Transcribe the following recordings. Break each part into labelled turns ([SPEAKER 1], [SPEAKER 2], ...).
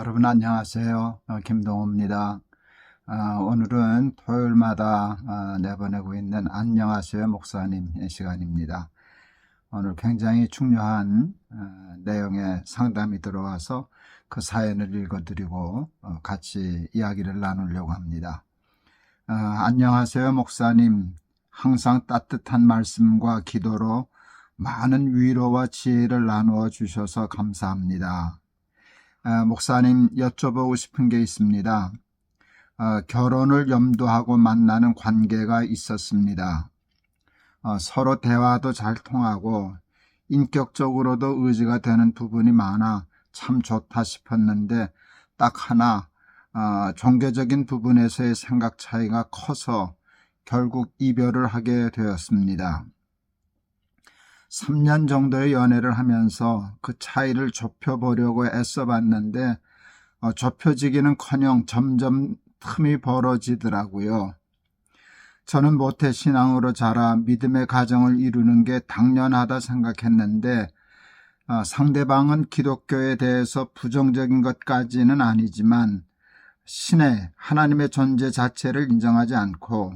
[SPEAKER 1] 여러분 안녕하세요. 김동호입니다. 오늘은 토요일마다 내보내고 있는 안녕하세요 목사님 시간입니다. 오늘 굉장히 중요한 내용의 상담이 들어와서 그 사연을 읽어드리고 같이 이야기를 나누려고 합니다. 안녕하세요 목사님, 항상 따뜻한 말씀과 기도로 많은 위로와 지혜를 나누어 주셔서 감사합니다. 목사님, 여쭤보고 싶은 게 있습니다. 결혼을 염두하고 만나는 관계가 있었습니다. 서로 대화도 잘 통하고 인격적으로도 의지가 되는 부분이 많아 참 좋다 싶었는데 딱 하나 종교적인 부분에서의 생각 차이가 커서 결국 이별을 하게 되었습니다. 3년 정도의 연애를 하면서 그 차이를 좁혀보려고 애써봤는데 좁혀지기는커녕 점점 틈이 벌어지더라고요. 저는 모태신앙으로 자라 믿음의 가정을 이루는 게 당연하다 생각했는데 상대방은 기독교에 대해서 부정적인 것까지는 아니지만 신의 하나님의 존재 자체를 인정하지 않고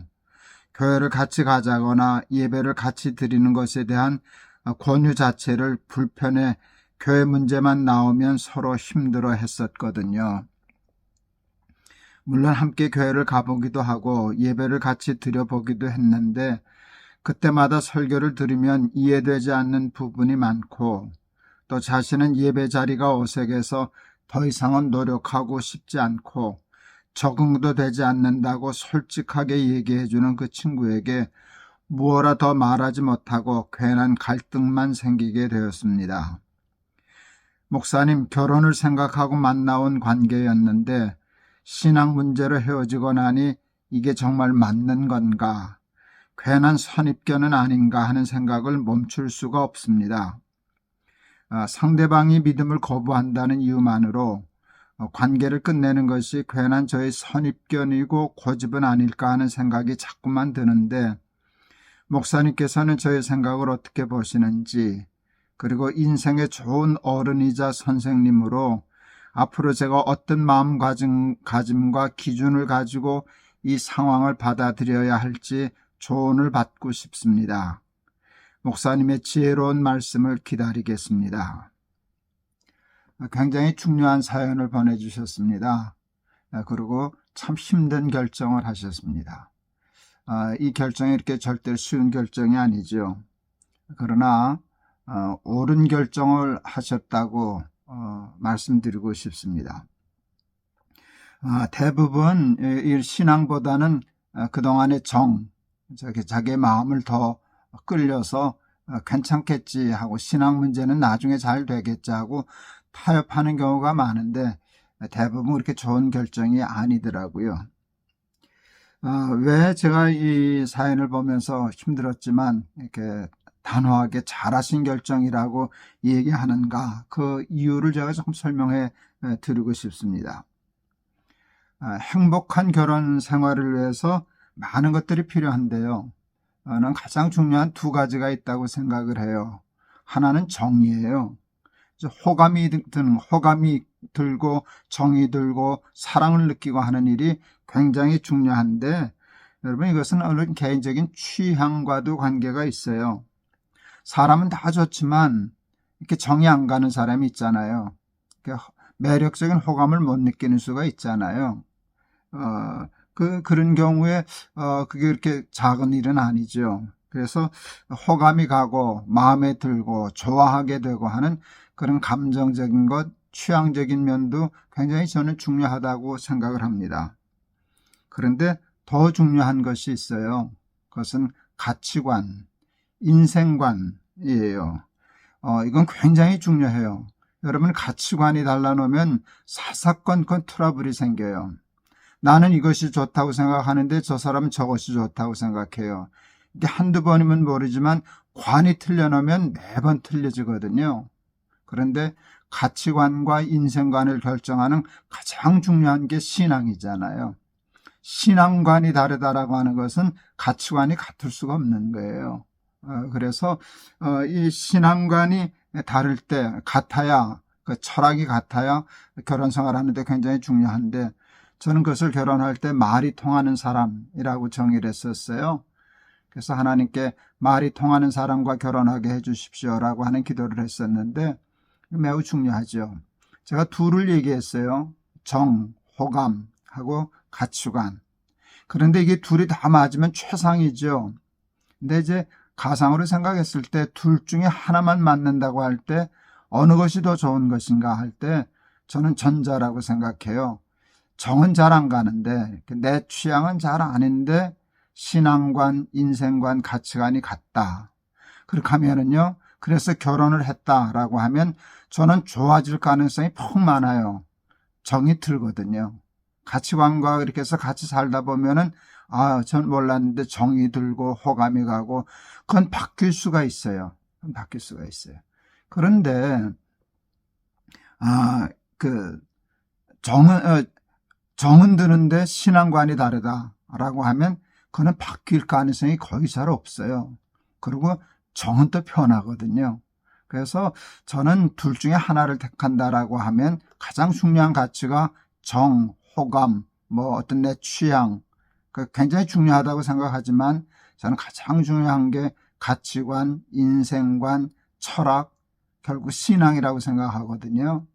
[SPEAKER 1] 교회를 같이 가자거나 예배를 같이 드리는 것에 대한 권유 자체를 불편해 교회 문제만 나오면 서로 힘들어 했었거든요. 물론 함께 교회를 가보기도 하고 예배를 같이 드려보기도 했는데 그때마다 설교를 들으면 이해되지 않는 부분이 많고 또 자신은 예배 자리가 어색해서 더 이상은 노력하고 싶지 않고 적응도 되지 않는다고 솔직하게 얘기해주는 그 친구에게 무엇라 더 말하지 못하고 괜한 갈등만 생기게 되었습니다. 목사님, 결혼을 생각하고 만나온 관계였는데 신앙 문제로 헤어지고 나니 이게 정말 맞는 건가? 괜한 선입견은 아닌가 하는 생각을 멈출 수가 없습니다. 상대방이 믿음을 거부한다는 이유만으로 관계를 끝내는 것이 괜한 저의 선입견이고 고집은 아닐까 하는 생각이 자꾸만 드는데 목사님께서는 저의 생각을 어떻게 보시는지, 그리고 인생의 좋은 어른이자 선생님으로 앞으로 제가 어떤 마음가짐과 기준을 가지고 이 상황을 받아들여야 할지 조언을 받고 싶습니다. 목사님의 지혜로운 말씀을 기다리겠습니다. 굉장히 중요한 사연을 보내주셨습니다. 그리고 참 힘든 결정을 하셨습니다. 이 결정이 이렇게 절대 쉬운 결정이 아니죠. 그러나 옳은 결정을 하셨다고 말씀드리고 싶습니다. 대부분 이 신앙보다는 그동안의 자기의 마음을 더 끌려서 괜찮겠지 하고 신앙 문제는 나중에 잘 되겠지 하고 타협하는 경우가 많은데 대부분 그렇게 좋은 결정이 아니더라고요. 왜 제가 이 사연을 보면서 힘들었지만 이렇게 단호하게 잘하신 결정이라고 얘기하는가, 그 이유를 제가 조금 설명해 드리고 싶습니다. 행복한 결혼 생활을 위해서 많은 것들이 필요한데요. 는 가장 중요한 두 가지가 있다고 생각을 해요. 하나는 정의예요. 호감이 들고 정이 들고 사랑을 느끼고 하는 일이 굉장히 중요한데 여러분, 이것은 어느 개인적인 취향과도 관계가 있어요. 사람은 다 좋지만 이렇게 정이 안 가는 사람이 있잖아요. 매력적인 호감을 못 느끼는 수가 있잖아요. 그런 경우에 그게 이렇게 작은 일은 아니죠. 그래서 호감이 가고 마음에 들고 좋아하게 되고 하는 그런 감정적인 것, 취향적인 면도 굉장히 저는 중요하다고 생각을 합니다. 그런데 더 중요한 것이 있어요. 그것은 가치관, 인생관이에요. 이건 굉장히 중요해요. 여러분, 가치관이 달라놓으면 사사건건 트러블이 생겨요. 나는 이것이 좋다고 생각하는데 저 사람은 저것이 좋다고 생각해요. 이게 한두 번이면 모르지만 관이 틀려놓으면 매번 틀려지거든요. 그런데 가치관과 인생관을 결정하는 가장 중요한 게 신앙이잖아요. 신앙관이 다르다라고 하는 것은 가치관이 같을 수가 없는 거예요. 그래서 이 신앙관이 다를 때 같아야 그 철학이 같아야 결혼 생활하는데 굉장히 중요한데, 저는 그것을 결혼할 때 말이 통하는 사람이라고 정의를 했었어요. 그래서 하나님께 말이 통하는 사람과 결혼하게 해주십시오라고 하는 기도를 했었는데, 매우 중요하죠. 제가 둘을 얘기했어요. 정, 호감하고 가치관. 그런데 이게 둘이 다 맞으면 최상이죠. 근데 이제 가상으로 생각했을 때 둘 중에 하나만 맞는다고 할 때 어느 것이 더 좋은 것인가 할 때 저는 전자라고 생각해요. 정은 잘 안 가는데 내 취향은 잘 아닌데 신앙관, 인생관, 가치관이 같다. 그렇게 하면은요, 그래서 결혼을 했다라고 하면 저는 좋아질 가능성이 퍽 많아요. 정이 들거든요. 가치관과 이렇게 해서 같이 살다 보면은 전 몰랐는데 정이 들고 호감이 가고 그건 바뀔 수가 있어요. 바뀔 수가 있어요. 그런데 정은 드는데 신앙관이 다르다라고 하면 그거는 바뀔 가능성이 거의 잘 없어요. 그리고 정은 또 편하거든요. 그래서 저는 둘 중에 하나를 택한다라고 하면 가장 중요한 가치가 정, 호감, 어떤 내 취향, 굉장히 중요하다고 생각하지만 저는 가장 중요한 게 가치관, 인생관, 철학, 결국 신앙이라고 생각하거든요.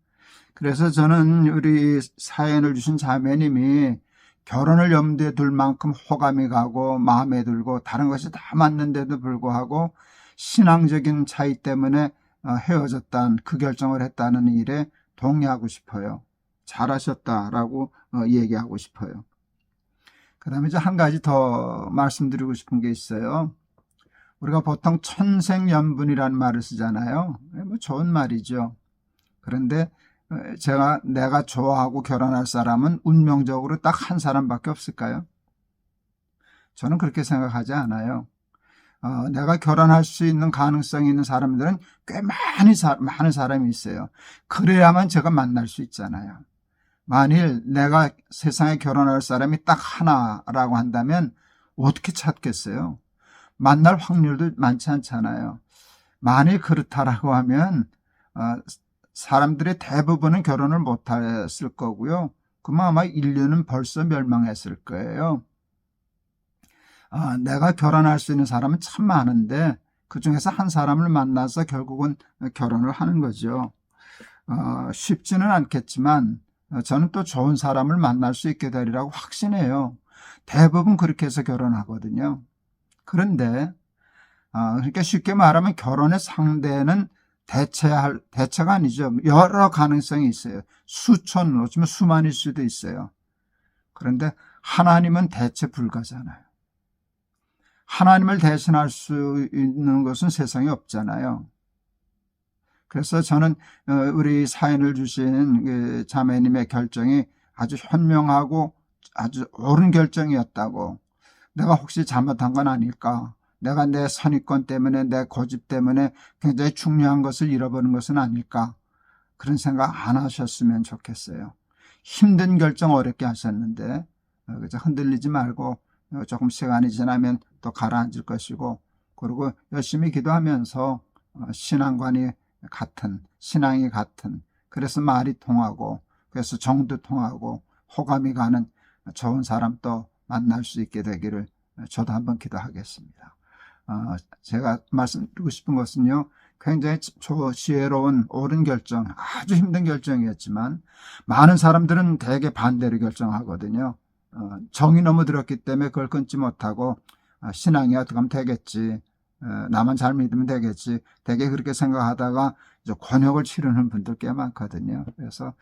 [SPEAKER 1] 그래서 저는 우리 사연을 주신 자매님이 결혼을 염두에 둘 만큼 호감이 가고 마음에 들고 다른 것이 다 맞는데도 불구하고 신앙적인 차이 때문에 헤어졌다는 그 결정을 했다는 일에 동의하고 싶어요. 잘하셨다라고 얘기하고 싶어요. 그 다음에 이제 한 가지 더 말씀드리고 싶은 게 있어요. 우리가 보통 천생연분이라는 말을 쓰잖아요. 좋은 말이죠. 그런데 내가 좋아하고 결혼할 사람은 운명적으로 딱 한 사람밖에 없을까요? 저는 그렇게 생각하지 않아요. 내가 결혼할 수 있는 가능성이 있는 사람들은 꽤 많은 사람이 있어요. 그래야만 제가 만날 수 있잖아요. 만일 내가 세상에 결혼할 사람이 딱 하나라고 한다면 어떻게 찾겠어요? 만날 확률도 많지 않잖아요. 만일 그렇다라고 하면 사람들의 대부분은 결혼을 못했을 거고요. 그러면 아마 인류는 벌써 멸망했을 거예요. 내가 결혼할 수 있는 사람은 참 많은데 그중에서 한 사람을 만나서 결국은 결혼을 하는 거죠. 쉽지는 않겠지만 저는 또 좋은 사람을 만날 수 있게 되리라고 확신해요. 대부분 그렇게 해서 결혼하거든요. 그런데 그러니까 쉽게 말하면 결혼의 상대는 대체가 아니죠. 여러 가능성이 있어요. 수천, 어쩌면 수만일 수도 있어요. 그런데 하나님은 대체 불가잖아요. 하나님을 대신할 수 있는 것은 세상에 없잖아요. 그래서 저는 우리 사연을 주신 자매님의 결정이 아주 현명하고 아주 옳은 결정이었다고, 내가 혹시 잘못한 건 아닐까, 내가 내 선입견 때문에 내 고집 때문에 굉장히 중요한 것을 잃어버린 것은 아닐까, 그런 생각 안 하셨으면 좋겠어요. 힘든 결정 어렵게 하셨는데 그저 흔들리지 말고 조금 시간이 지나면 또 가라앉을 것이고, 그리고 열심히 기도하면서 신앙관이 같은, 신앙이 같은, 그래서 말이 통하고 그래서 정도 통하고 호감이 가는 좋은 사람 또 만날 수 있게 되기를 저도 한번 기도하겠습니다. 제가 말씀드리고 싶은 것은요, 굉장히 지혜로운 옳은 결정, 아주 힘든 결정이었지만 많은 사람들은 대개 반대로 결정하거든요. 정이 너무 들었기 때문에 그걸 끊지 못하고 신앙이 어떻게 하면 되겠지, 나만 잘 믿으면 되겠지, 대개 그렇게 생각하다가 이제 곤욕을 치르는 분들 꽤 많거든요. 그래서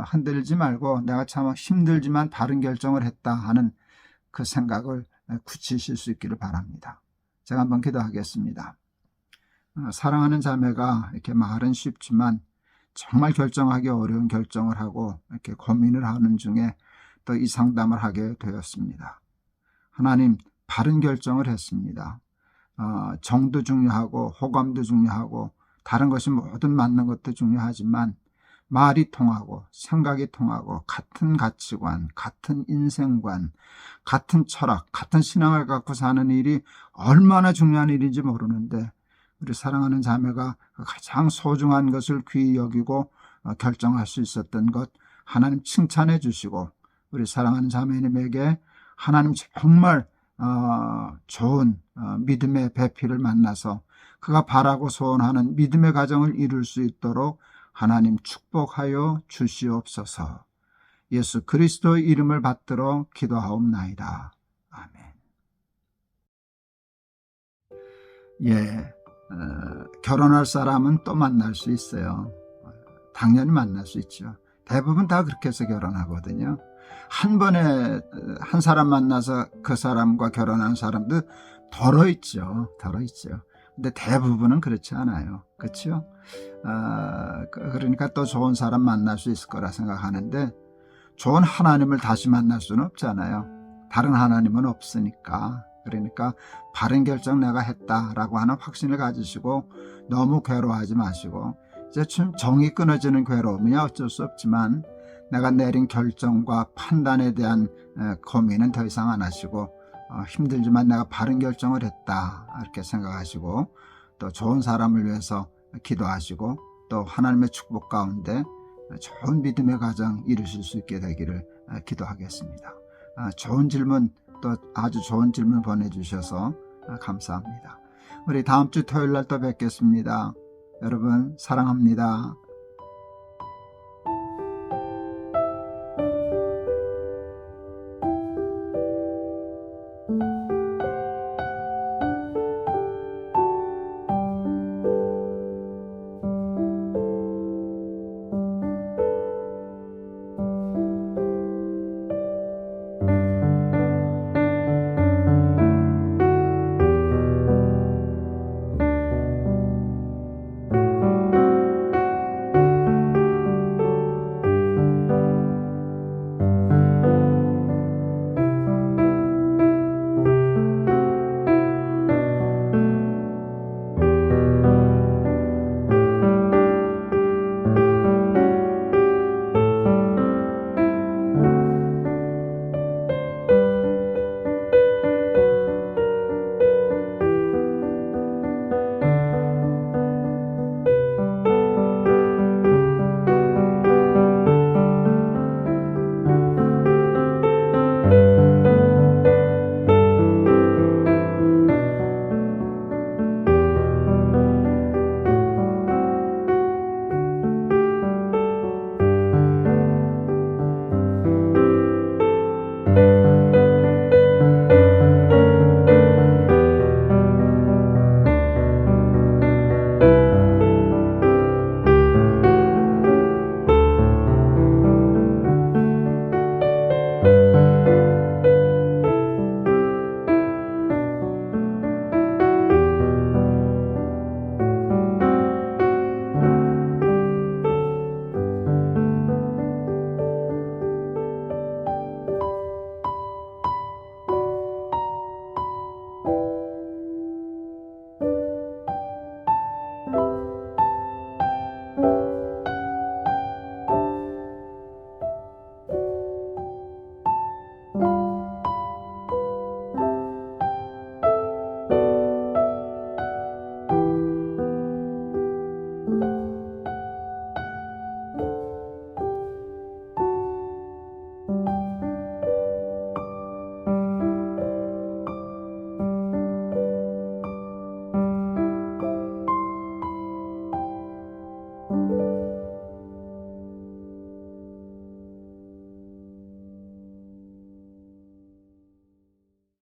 [SPEAKER 1] 흔들리지 말고 내가 참 힘들지만 바른 결정을 했다 하는 그 생각을 굳히실 수 있기를 바랍니다. 제가 한번 기도하겠습니다. 사랑하는 자매가 이렇게 말은 쉽지만 정말 결정하기 어려운 결정을 하고 이렇게 고민을 하는 중에 또 이 상담을 하게 되었습니다. 하나님, 바른 결정을 했습니다. 정도 중요하고 호감도 중요하고 다른 것이 모든 맞는 것도 중요하지만 말이 통하고 생각이 통하고 같은 가치관, 같은 인생관, 같은 철학, 같은 신앙을 갖고 사는 일이 얼마나 중요한 일인지 모르는데 우리 사랑하는 자매가 가장 소중한 것을 귀히 여기고 결정할 수 있었던 것 하나님 칭찬해 주시고, 우리 사랑하는 자매님에게 하나님 정말 좋은 믿음의 배필을 만나서 그가 바라고 소원하는 믿음의 가정을 이룰 수 있도록 하나님 축복하여 주시옵소서. 예수 그리스도의 이름을 받들어 기도하옵나이다. 아멘. 예, 결혼할 사람은 또 만날 수 있어요. 당연히 만날 수 있죠. 대부분 다 그렇게 해서 결혼하거든요. 한 번에 한 사람 만나서 그 사람과 결혼한 사람도 덜어 있죠. 근데 대부분은 그렇지 않아요. 그렇죠? 그러니까 또 좋은 사람 만날 수 있을 거라 생각하는데, 좋은 하나님을 다시 만날 수는 없잖아요. 다른 하나님은 없으니까. 그러니까 바른 결정 내가 했다라고 하는 확신을 가지시고 너무 괴로워하지 마시고, 이제 좀 정이 끊어지는 괴로움이야 어쩔 수 없지만 내가 내린 결정과 판단에 대한 고민은 더 이상 안 하시고, 힘들지만 내가 바른 결정을 했다 이렇게 생각하시고, 또 좋은 사람을 위해서 기도하시고, 또 하나님의 축복 가운데 좋은 믿음의 가정 이루실 수 있게 되기를 기도하겠습니다. 좋은 질문, 또 아주 좋은 질문 보내주셔서 감사합니다. 우리 다음 주 토요일 날 또 뵙겠습니다. 여러분 사랑합니다.